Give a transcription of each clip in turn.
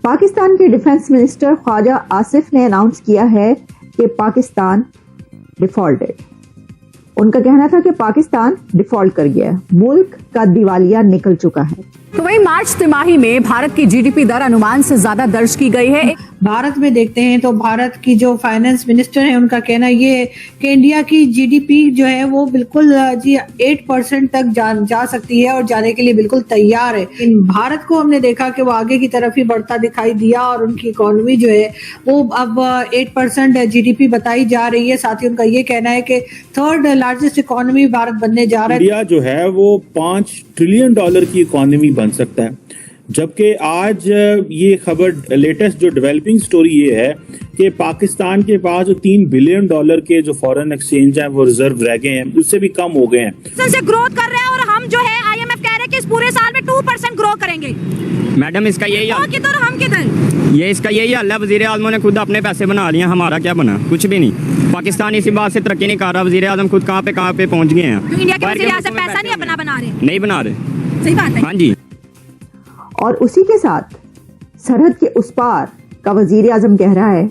पाकिस्तान के defence minister Khwaja Asif ने announce किया है कि पाकिस्तान डिफॉल्टेड। उनका कहना था कि पाकिस्तान डिफॉल्ट कर गया है, मुल्क का दिवालिया निकल चुका है। तो वहीं मार्च तिमाही में भारत की जीडीपी दर अनुमान से ज्यादा दर्ज की गई है। भारत में देखते हैं तो भारत की जो फाइनेंस मिनिस्टर है उनका कहना ये है कि इंडिया की जीडीपी जो है वो बिल्कुल जी 8% तक जा सकती है और जाने के लिए बिल्कुल तैयार है। भारत को हमने देखा कि वो आगे की तरफ ही बढ़ता दिखाई दिया और उनकी इकोनॉमी जो है वो अब 8% जीडीपी बताई जा रही है। साथ ही उनका ये कहना है कि थर्ड लार्जेस्ट इकोनॉमी भारत बनने जा रहा है। इंडिया जो है वो $5 ट्रिलियन की इकोनॉमी बन सकता है, जबकि आज ये खबर लेटेस्ट जो डेवलपिंग स्टोरी ये है कि पाकिस्तान के पास जो $3 बिलियन के जो फॉरेन एक्सचेंज हैं वो रिजर्व रह गए हैं, उससे भी कम हो गए हैं। से ग्रोथ कर रहे हैं और हम जो है IMF कह रहे हैं कि इस पूरे साल में 2% ग्रो करेंगे। मैडम इसका यही हाल, किधर हम किधर, ये इसका यही हाल है। वजीर आजम ने खुद अपने पैसे बना लिए, हमारा क्या बना? कुछ भी नहीं। पाकिस्तान इसी बात से तरक्की नहीं कर रहा। वजीर आजम खुद कहाँ पे पहुँच गए हैं। इंडिया के वजीर आजम पैसा नहीं अपना बना रहे, नहीं बना रहे। सही बात है। हाँ जी। और उसी के साथ सरहद के उस पार का वजीर आजम कह रहा है,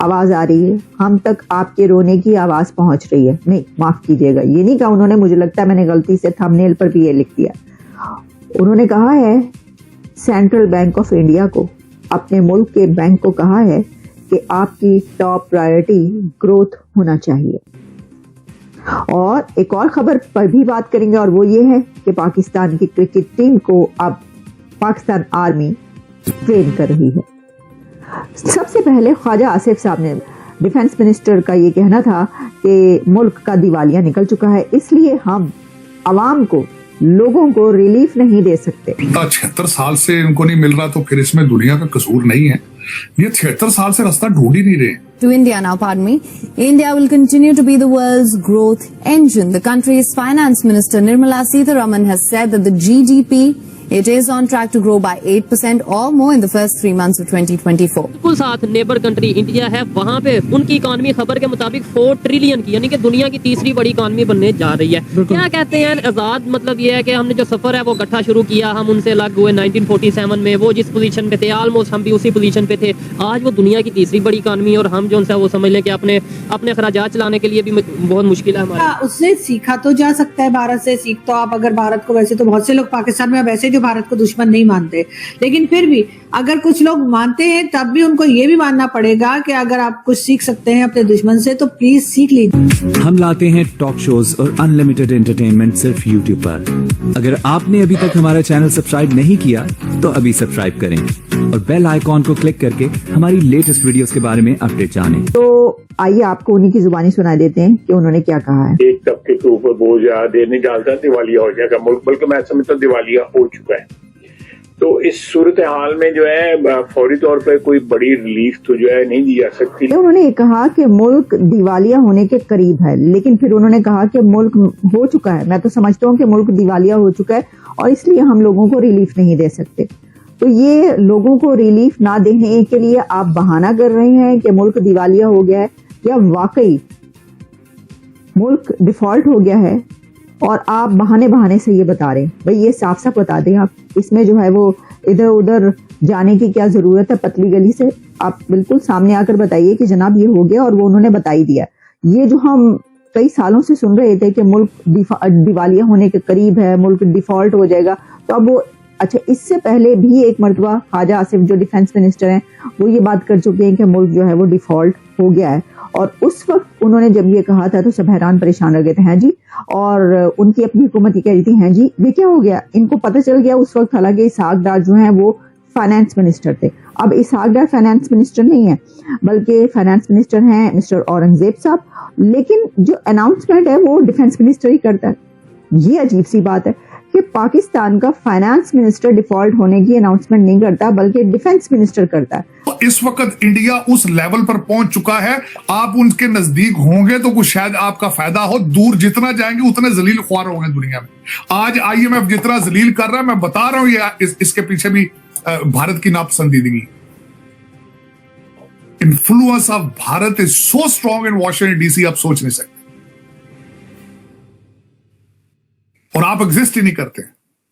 आवाज आ रही है, हम तक आपके रोने की आवाज पहुंच रही है। नहीं, माफ कीजिएगा, ये नहीं कहा उन्होंने, मुझे लगता है मैंने गलती से थंबनेल पर भी ये लिख दिया। उन्होंने कहा है सेंट्रल बैंक ऑफ इंडिया को, अपने मुल्क के बैंक को कहा है कि आपकी टॉप प्रायोरिटी ग्रोथ होना चाहिए। और एक और खबर पर भी बात करेंगे और वो ये है कि पाकिस्तान की क्रिकेट टीम को अब पाकिस्तान आर्मी ट्रेन कर रही है। सबसे पहले ख्वाजा आसिफ साहब ने, डिफेंस मिनिस्टर का ये कहना था कि मुल्क का दिवालिया निकल चुका है, इसलिए हम आवाम को, लोगों को रिलीफ नहीं दे सकते। 76 साल से उनको नहीं मिल रहा तो फिर इसमें दुनिया का कसूर नहीं है। ये 76 साल से रास्ता ढूंढ ही नहीं रहे। To India now, pardon me. India will continue to be the world's growth engine. The country's finance minister Nirmala Sitharaman has said that the GDP it is on track to grow by 8% or more in the first 3 months of 2024. बिल्कुल साथ neighbour country India है, वहाँ पे उनकी economy खबर के मुताबिक 4 trillion की, यानी कि दुनिया की तीसरी बड़ी इकोनॉमी बनने जा रही है। क्या कहते हैं आजाद, मतलब ये है कि हमने जो सफर है वो इकट्ठा शुरू किया, हम उनसे अलग हुए 1947 में। वो जिस पोजीशन पे थे ऑलमोस्ट हम भी उसी पोजीशन पे थे। आज वो दुनिया की तीसरी बड़ी इकोनॉमी और हम जो उनसे वो समझ लें कि अपने अखराजात चलाने के लिए भी बहुत मुश्किल है हमारा। उससे सीखा तो जा सकता है, भारत से सीख तो आप अगर भारत को, वैसे तो बहुत से लोग पाकिस्तान में वैसे जो भारत को दुश्मन नहीं मानते, लेकिन फिर भी अगर कुछ लोग मानते हैं तब भी उनको ये भी मानना पड़ेगा कि अगर आप कुछ सीख सकते हैं अपने दुश्मन से तो प्लीज सीख लीजिए। हम लाते हैं टॉक शोज और अनलिमिटेड एंटरटेनमेंट सिर्फ YouTube पर। अगर आपने अभी तक हमारा चैनल सब्सक्राइब नहीं किया तो अभी सब्सक्राइब करें और बेल आइकॉन को क्लिक करके हमारी लेटेस्ट वीडियोस के बारे में अपडेट जानें। तो आइए आपको उन्हीं की जुबानी सुना देते हैं कि उन्होंने क्या कहा है। एक तबके के ऊपर बोझ देर नहीं डालता, दिवालिया हो जाएगा मुल्क, बल्कि मैं समझता हूं दिवालिया हो चुका है। तो इस सूरत हाल में जो है फौरी तौर पर कोई बड़ी रिलीफ तो जो है नहीं दी जा सकती। उन्होंने ये कहा कि मुल्क दिवालिया होने के करीब है, लेकिन फिर उन्होंने कहा कि मुल्क हो चुका है। मैं तो समझता हूँ कि मुल्क दिवालिया हो चुका है और इसलिए हम लोगों को रिलीफ नहीं दे सकते। तो ये लोगों को रिलीफ ना देने के लिए आप बहाना कर रहे हैं कि मुल्क दिवालिया हो गया है, या वाकई मुल्क डिफॉल्ट हो गया है और आप बहाने से ये बता रहे हैं। भाई ये साफ साफ बता दें आप, इसमें जो है वो इधर उधर जाने की क्या जरूरत है। पतली गली से आप बिल्कुल सामने आकर बताइए कि जनाब ये हो गया, और वो उन्होंने बता ही दिया। ये जो हम कई सालों से सुन रहे थे कि मुल्क दिवालिया होने के करीब है, मुल्क डिफॉल्ट हो जाएगा, तो अब वो अच्छा, इससे पहले भी एक मरतबा ख्वाजा आसिफ जो डिफेंस मिनिस्टर हैं वो ये बात कर चुके हैं कि मुल्क जो है वो डिफॉल्ट हो गया है। और उस वक्त उन्होंने जब ये कहा था तो सब हैरान परेशान रह गए थे, हैं जी। और उनकी अपनी हुकूमत ये कह रही थी, हैं जी ये क्या हो गया। इनको पता चल गया उस वक्त, हालांकि इसहाक डार जो हैं वो फाइनेंस मिनिस्टर थे। अब इसहाक डार फाइनेंस मिनिस्टर नहीं है, बल्कि फाइनेंस मिनिस्टर हैं मिस्टर औरंगजेब साहब, लेकिन जो अनाउंसमेंट है वो डिफेंस मिनिस्टर ही करता है। ये अजीब सी बात है कि पाकिस्तान का फाइनेंस मिनिस्टर डिफॉल्ट होने की अनाउंसमेंट नहीं करता, बल्कि डिफेंस मिनिस्टर करता है। इस वक्त इंडिया उस लेवल पर पहुंच चुका है, आप उनके नजदीक होंगे तो कुछ शायद आपका फायदा हो। दूर जितना जाएंगे उतने जलील ख्वार होंगे दुनिया में। आज IMF जितना जलील कर रहा है, मैं बता रहा हूं, ये इसके पीछे भी भारत की नापसंदीदगी। Influence of Bharat is so strong in Washington DC, आप सोच नहीं सकते, और आप एग्जिस्ट ही नहीं करते।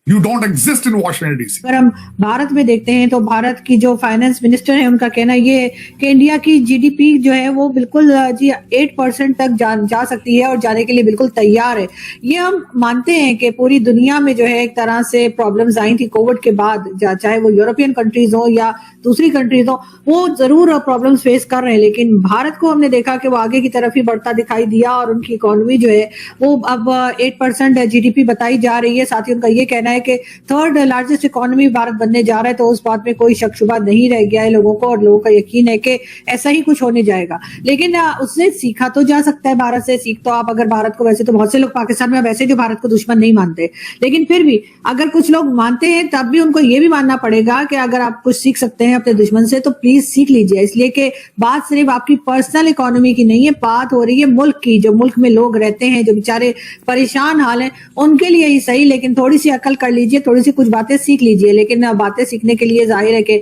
You don't exist in Washington DC. अगर हम भारत में देखते हैं तो भारत की जो फाइनेंस मिनिस्टर है उनका कहना ये है कि इंडिया की जीडीपी जो है वो बिल्कुल जी 8% तक जा सकती है और जाने के लिए बिल्कुल तैयार है। ये हम मानते हैं कि पूरी दुनिया में जो है एक तरह से प्रॉब्लम्स आई थी कोविड के बाद, चाहे वो यूरोपियन कंट्रीज हो या दूसरी कंट्रीज हो, वो जरूर प्रॉब्लम्स फेस कर रहे हैं, लेकिन भारत को हमने देखा कि वो आगे की तरफ ही बढ़ता दिखाई दिया और उनकी इकोनॉमी जो है वो अब 8% जीडीपी बताई जा रही है। साथ ही उनका ये कहना है कि थर्ड लार्जेस्ट इकोनॉमी भारत बनने जा रहा है, तो उस बात में कोई शक शुबा नहीं रह गया है लोगों को और लोगों का यकीन है कि ऐसा ही कुछ होने जाएगा। लेकिन उससे सीखा तो जा सकता है भारत से। सीख तो आप अगर भारत को, वैसे तो बहुत से लोग पाकिस्तान में वैसे जो भारत को दुश्मन नहीं मानते, लेकिन फिर भी अगर कुछ लोग मानते हैं तब भी उनको ये भी मानना पड़ेगा कि अगर आप कुछ सीख सकते हैं अपने दुश्मन से तो प्लीज सीख लीजिए। इसलिए कि बात सिर्फ आपकी पर्सनल इकोनॉमी की नहीं है, बात हो रही है मुल्क की। जो मुल्क में लोग रहते हैं, जो बेचारे परेशान हाल हैं, उनके लिए ही सही, लेकिन थोड़ी सी अकल कर लीजिए, थोड़ी सी कुछ बातें सीख लीजिए। लेकिन बातें सीखने के लिए जाहिर है कि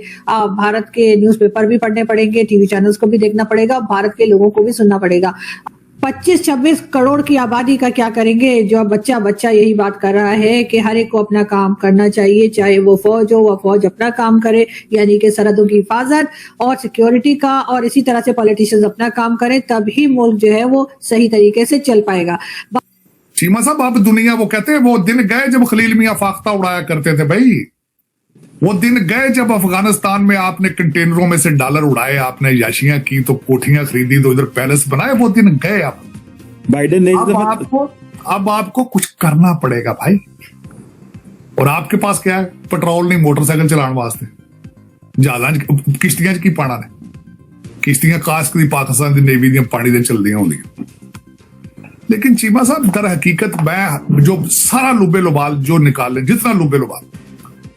भारत के न्यूज़पेपर भी पढ़ने पड़ेंगे, टीवी चैनल्स को भी देखना पड़ेगा, भारत के लोगों को भी सुनना पड़ेगा। 25-26 करोड़ की आबादी का क्या करेंगे? जो बच्चा यही बात कर रहा है कि हर एक को अपना काम करना चाहिए, चाहे वो फौज हो, वह फौज अपना काम करे, यानी कि सरहदों की हिफाजत और सिक्योरिटी का, और इसी तरह से पॉलिटिशियंस अपना काम करें, तभी मुल्क जो है वो सही तरीके से चल पाएगा। चीमा साहब, आप दुनिया, वो कहते हैं वो दिन गए जब खलील मियां फाख्ता उड़ाया करते थे भाई। वो दिन गए जब अफगानिस्तान में आपने कंटेनरों में से डॉलर उड़ाए, आपने याशियां की तो कोठियां खरीदी तो इधर पैलेस बनाए। वो दिन गए। आप बाइडेन ने अब आपको कुछ करना पड़ेगा भाई। और आपके पास क्या है? पेट्रोल नहीं, मोटरसाइकिल चलाने वास्ते जहाज किश्तियां की पाना ने किश्तियां कास्ट दी पाकिस्तान दी नेवी दी पानी दे चलदियां होंदियां। लेकिन चीमा साहब, दर हकीकत मैं जो सारा लुबे लुबाल जो निकाल ले, जितना लुबे लुबाल,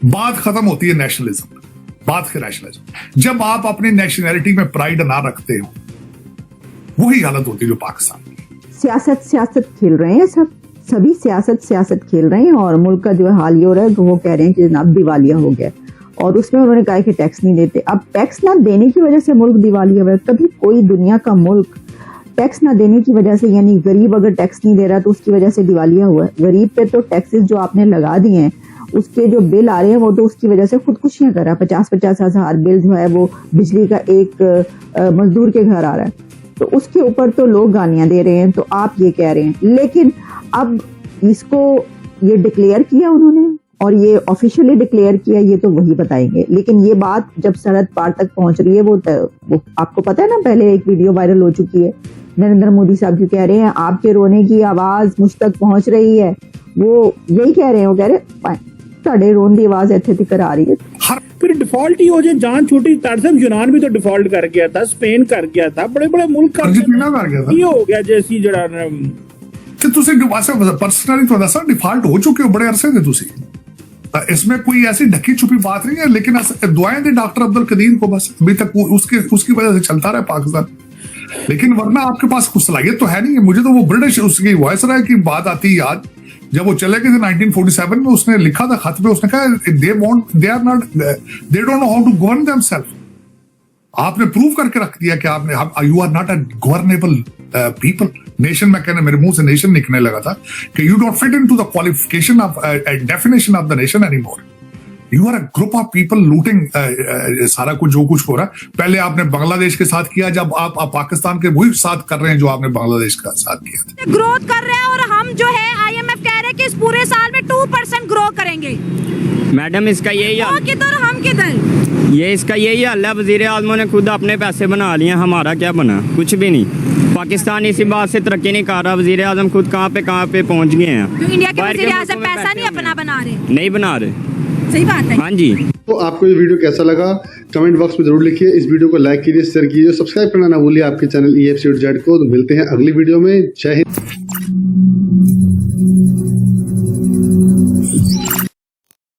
बात खत्म होती है नेशनलिज्म, बात के नेशनलिज्म। जब आप अपनी नेशनैलिटी में प्राइड ना रखते हो, वही हालत होती है जो पाकिस्तान की। सियासत खेल रहे हैं सभी सियासत खेल रहे हैं और मुल्क का जो हाल ये हो रहा है, तो वो कह रहे हैं कि जनाब दिवालिया हो गया। और उसमें उन्होंने कहा कि टैक्स नहीं देते। अब टैक्स ना देने की वजह से मुल्क दिवालिया हुआ है। कभी कोई दुनिया का मुल्क टैक्स ना देने की वजह से, यानी गरीब अगर टैक्स नहीं दे रहा तो उसकी वजह से दिवालिया हुआ है। गरीब पे तो टैक्सेस जो आपने लगा दिए हैं, उसके जो बिल आ रहे हैं, वो तो उसकी वजह से खुदकुशियां कर रहा है। 50-50 हजार बिल जो है वो बिजली का एक मजदूर के घर आ रहा है, तो उसके ऊपर तो लोग गालियां दे रहे हैं। तो आप ये कह रहे हैं, लेकिन अब इसको ये डिक्लेयर किया उन्होंने और ये ऑफिशियली डिक्लेयर किया, ये तो वही बताएंगे। लेकिन ये बात जब सरहद पार तक पहुंच रही है, वो आपको पता है ना, पहले एक वीडियो वायरल हो चुकी है। नरेंद्र मोदी साहब क्यों कह रहे हैं आपके रोने की आवाज मुझ तक पहुंच रही है, वो यही कह रहे हैं। वो कह रहे साढ़े रोन की आवाज इत्थे तक आ रही है। फिर डिफॉल्ट ही हो जाए, जान छोटी। तारसम यूनान भी तो डिफॉल्ट कर गया था, स्पेन कर गया था, बड़े बड़े मुल्क कर गया था। ये हो गया जैसी जड़ा ਤੇ ਤੁਸੀਂ पर्सनली तो दसा डिफॉल्ट हो चुके हो बड़े अरसे से तुसी। इसमें कोई ऐसी ढकी छुपी बात नहीं है, लेकिन दुआएं दे डॉक्टर अब्दुल कदीर को, बस अभी तक उसकी वजह से चलता रहा पाकिस्तान। लेकिन वरना आपके पास कुछ सलाहियत तो है नहीं है। मुझे तो वो ब्रिटिश उसकी वायसराय की बात आती है याद, जब वो चले गए थे 1947 में, उसने लिखा था खत पे, उसने कहा they don't know how to govern themselves. आपने प्रूव करके रख दिया कि आपने you are not a governable people. Nation में कहने, मेरे मुंह से नेशन निकलने लगा था कि you don't fit into the qualification of definition of the nation anymore. You are a group of people looting सारा कुछ जो कुछ हो रहा है। पहले आपने बांग्लादेश के साथ किया, जब आप पाकिस्तान के वही साथ कर रहे हैं जो आपने बांग्लादेश का साथ किया था। ग्रोथ कर रहे हैं और हम जो है IMF कह रहे हैं कि इस पूरे साल में 2% ग्रो करेंगे। मैडम इसका यही हाल, किधर हम किधर, ये इसका यही हाल है। वजीर आज़म ने खुद अपने पैसे बना लिए, हमारा क्या बना? कुछ भी नहीं। पाकिस्तान इसी बात से तरक्की नहीं कर रहा। वजीर आज़म खुद कहाँ पे पहुँच गए हैं। इंडिया के वजीर आज़म पैसा नहीं अपना बना रहे, नहीं बना रहे। सही बात है। हाँ जी। तो आपको ये वीडियो कैसा लगा कमेंट बॉक्स में जरूर लिखिए। इस वीडियो को लाइक कीजिए, शेयर कीजिए, सब्सक्राइब करना ना भूलिए आपके चैनल EFC को। तो मिलते हैं अगली वीडियो में। जय हिंद।